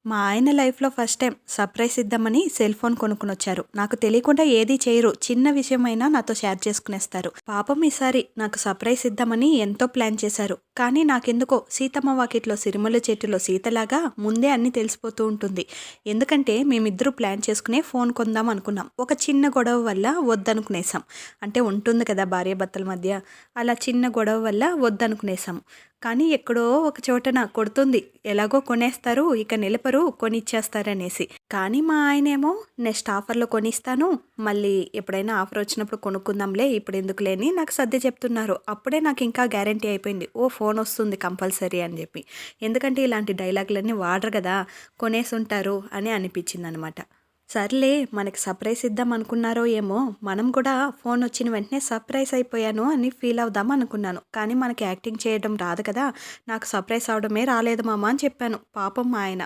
మా ఆయన లైఫ్‌లో ఫస్ట్ టైమ్ సర్ప్రైజ్ ఇద్దామని సెల్ ఫోన్ కొనుక్కొనొచ్చారు. నాకు తెలియకుండా ఏది చేయరు. చిన్న విషయమైనా నాతో షేర్ చేసుకునేస్తారు. పాపం ఈసారి నాకు సర్ప్రైజ్ ఇద్దామని ఎంతో ప్లాన్ చేశారు. కానీ నాకెందుకో సీతమ్మ వాకిట్లో సిరిమల్లె చెట్టులో సీతలాగా ముందే అన్నీ తెలిసిపోతూ ఉంటుంది. ఎందుకంటే మేమిద్దరూ ప్లాన్ చేసుకునే ఫోన్ కొందాం అనుకున్నాం. ఒక చిన్న గొడవ వల్ల వద్దనుకునేసాం. అంటే ఉంటుంది కదా భార్యాభర్తల మధ్య. అలా చిన్న గొడవ వల్ల వద్దనుకునేసాం. కానీ ఎక్కడో ఒక చోటన కొడుతుంది. ఎలాగో కొనేస్తారు, ఇక నిలపరు, కొనిచ్చేస్తారనేసి. కానీ మా ఆయనేమో నెక్స్ట్ ఆఫర్‌లో కొనిస్తాను, మళ్ళీ ఎప్పుడైనా ఆఫర్ వచ్చినప్పుడు కొనుక్కుందాంలే, ఇప్పుడెందుకులే అని నాకు సర్ది చెప్తున్నారు. అప్పుడే నాకింకా గ్యారంటీ అయిపోయింది. ఓహ్! ఫోనొస్తుంది కంపల్సరీ అని జెప్పి. ఎందుకంటే ఇలాంటి డైలాగులన్నీ వాడరు గదా! కొనేసుంటారు అని అనిపించిందనమాట. సర్లే మనకి సర్ప్రైజ్ ఇద్దాం అనుకున్నారో ఏమో, మనం కూడా ఫోన్ వచ్చిన వెంటనే సర్ప్రైజ్ అయిపోయాను అని ఫీల్ అవుదాం అనుకున్నాను. కానీ మనకి యాక్టింగ్ చేయడం రాదు కదా! నాకు సర్ప్రైజ్ అవ్వడమే రాలేదు మామ అని చెప్పాను. పాపం మా ఆయన